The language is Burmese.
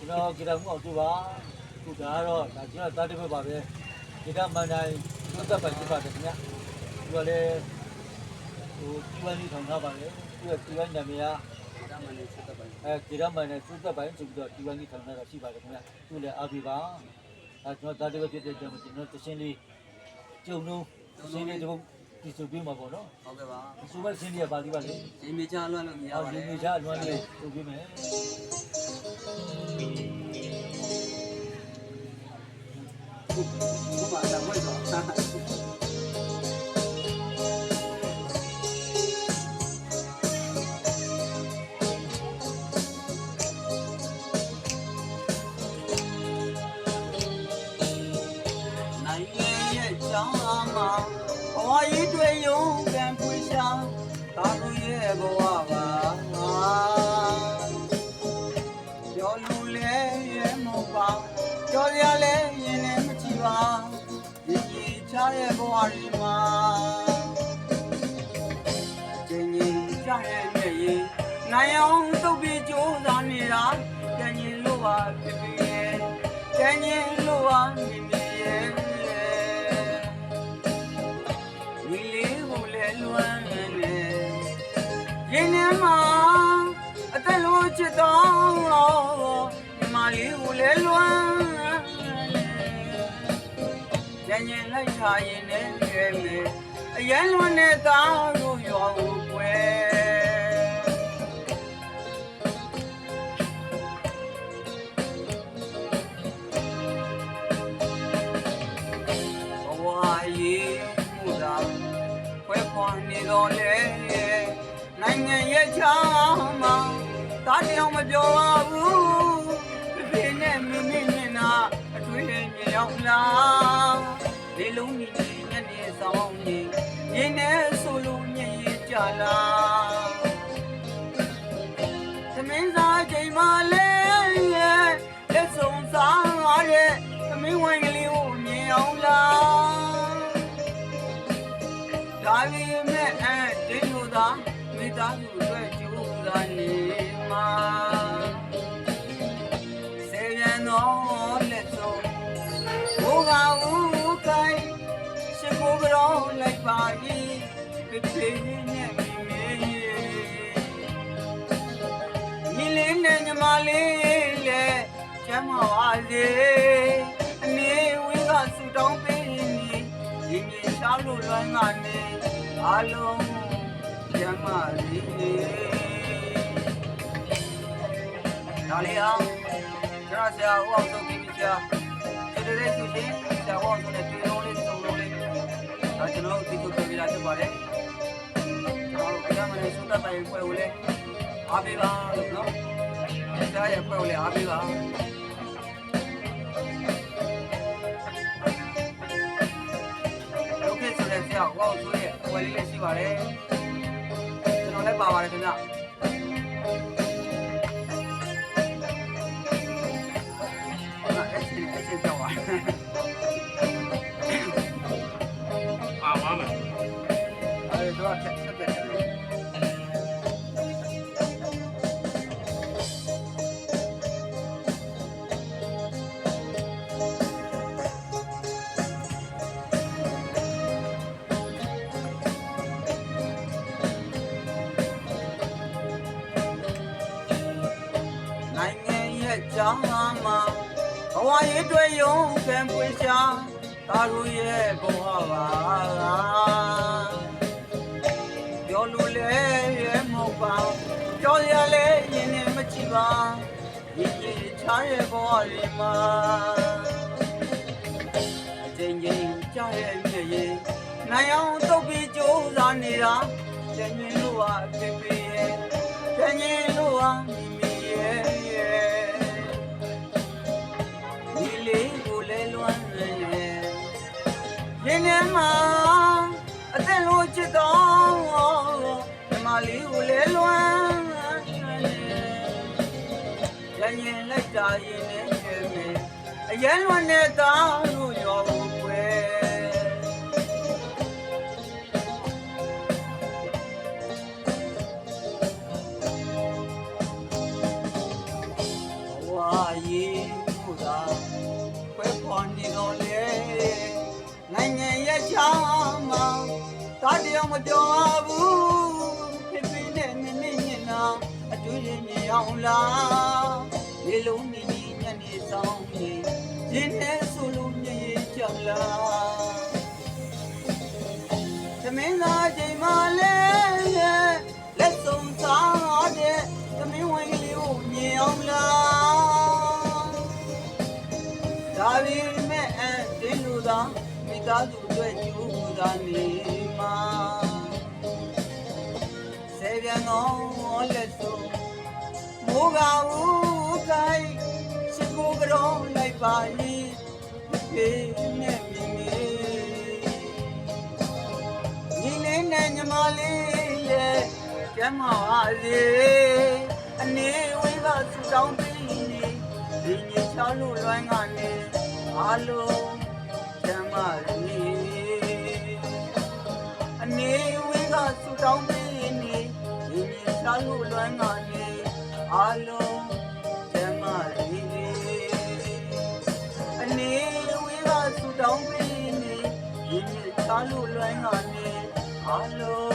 ကျွန်တော်ဂီတမှုအောင်သူပါခုဒါကတော့ဒါကျွန်တော်တားတစ်ဘက်ပါပဲဂီတမန်တိုင်းသုတ်ပတ်ဖြစ်ပါတယ်ခင်ဗျသူကလည်းဟိုဒီဝန်ကြီးထောင်ထားပါလေသူကဒီဝန်နာမည်ကဂီတမန်နဲ့သုတ်ပတ်ပိုင်းဆိုပြီးတော့ဒီဝန်ကြီးထောင်ထားတာရှိပါတယ်ခင်ဗျသူလည်းအားပေးပါအဲကျွန်တော်တားတစ်ဘက်ဖြစ်တဲ့ကြောင့်ကျွန်တော်တရှင်းလေးကျုံလုံးတရှင်းလေးတစ်ပုတ်ဒီဆိုပြီးမှာပေါ့နော်ဟုတ်ကဲ့ပါဒီဆိုမဲ့ရှင်းလေးကပါလိပါလေရေမြေချလွှမ်းလို့မရပါဘူးရေမြေချလွှမ်းလေးဆိုပြီးမယ်ဘုရားလာဝဲတော့နိုင်ငံရဲ့ကြောင်းမှာဘဝကြီးတွေယုံကံပွေရှာသာလူရဲ့ဘဝပါကျော်လူလဲရဲ့မပါကျော်ရလဲရင်နဲ့မချီပါဒီကြီးချရဲ့ဘဝတွေမှာကျင်းကြီးချရဲ့ရဲ့ရင်နိုင်အောင်တုတ်ပြီးကြိုးစားနေတာကျန်ရင်လို့ပါဖြစ်ဖြစ်ရဲ့ကျန်ရင်လို့ပါမြင်မြင်ရဲ့ဝီလေးကိုလဲလွမ်းနေရင်ထဲမှာအသက်လို့ချစ်တော့ညီမလေးကိုလဲလွမ်းညင်ညင်လိုက်ချရင်နဲ့ရွယ်မယ်အရန်လွန်တဲ့သားတို့ရွာကိုကွယ်ဘဝရေးမှုသာခွဲခွာနေတော့လေနိုင်ငံရဲ့ချာမှာတားတောင်မပြောပါဘူးဖေနဲ့မင်းနဲ့နာအတွေ့နဲ့မြေရောက်လားဒီလုံးကြီးညနေဆောင်နေရင်းနဲ့ဆိုလို့ညင်ရကြလားသမင်းစားချိန်မှလဲလက်ဆုံးစားရတဲ့သမင်းဝိုင်းကလေးကိုမြင်အောင်လားဒါပေမဲ့ဒီလိုသာမိသားစုအတွက်ကြိုးစားနေမှာစေရန်တော်လက်ဆုံးဘိုးကဦးကိုင်းရှင်ကိုကြောလိုက်ပါ၏ပြပြနဲ့မိမေညီလေးနဲ့ညီမလေးလည်းကျမ်းပါပါစေအနေဝင်းကဆူတောင်းပေးနေဒီမြေရှားလို့လွမ်းကနေအလုံးကျမ်းပါစေဒါလေးအောင်ကျွန်တော်ဆရာဦးအောင်ဆုံးပြီးဆရာဒီလိုလေးသူချင်းဆရာဦးအောင်ဆုံးနဲ့တွေ့လုံးလေးစုံလုံးလေးဒါကျွန်တော်ဒီလိုပြပြလာဖြစ်ပါတယ်ကျွန်တော်တို့ကမနဲ့သုတ္တပိုင်ပွဲကိုလည်းအားပေးပါလို့နော်ဆရာရဲ့ပွဲကိုလည်းအားပေးပါโอเคဆိုတဲ့ဆရာဦးအောင်ဆုံးရဲ့ပွဲလေးလည်းရှိပါတယ်ကျွန်တော်လည်းပါပါတယ်ခင်ဗျ啊，完了。都要特别的。နိုင်ငံရဲ့ကြောင်းမှာဘဝရေးတွေယုံကံပွေရှာသာလူရဲ့ဘဝပါပြောလို့လဲရဲ့မဟုတ်ပါပြောရလဲရင်နဲ့မချီပါဒီကြီးချားရဲ့ဘဝတွေမှာအချိန်ချင်းကြားရဲ့မြည်ရင်နိုင်အောင်တုတ်ပြီးကြိုးစားနေတာကျန်ရင်လို့ပါဖြစ်ဖြစ်ရဲ့ကျန်ရင်လို့ပါမိမိရဲ့ဒီလေးကိုလဲလွမ်းနေရင်ထဲမှာအသက်လို့ချစ်တော့ညီမလေးကိုလဲလွမ်းရရင်လိုက်တာရင်နဲ့ရွယ်မယ်အရန်လွန်တဲ့သားတို့ရောကိုွယ်ဝါ ရေးမှုသာခွဲခွာနေတော့လေနိုင်ငံရဲ့ချမ်းမှာတာတယောက်မပြောဘူးဖြစ်ဖြစ်နဲ့နင်းညင်နာအတူရင်မြင်အောင်လားဒီလုံးနေညနေဆောင်နေရင်းနဲ့ဆိုလို့မြင်ကြလားသမင်းသားချိန်မှလဲလက်ဆုံးစားတဲ့သမင်းဝိုင်းလေးကိုမြင်အောင်လားဒါပေမဲ့ဒီလူသားမိသားစုအတွက်ကြိုးပူတာနေမှာဆေးပြန်တော့လက်ဆုံးမိုးကဦးကိုင်းရှိကိုကြောလိုက်ပါရင်ဖေးနဲ့မြင်နေညီလေးနဲ့ညီမလေးရဲ့ကျမ်းမာပါစေအနေဝေးကဆူတောင်းပေးနေဒီညချလို့လွမ်းကနေအားလုံးကျမ်းမာစေအနေဝေးကဆူတောင်းပေးနေဒီညချလို့လွမ်းကနေအားလုံးကျမ်းမာစေအနေဝေးကဆူတောင်းပေးနေဒီညချလို့လွမ်းကနေအားလုံး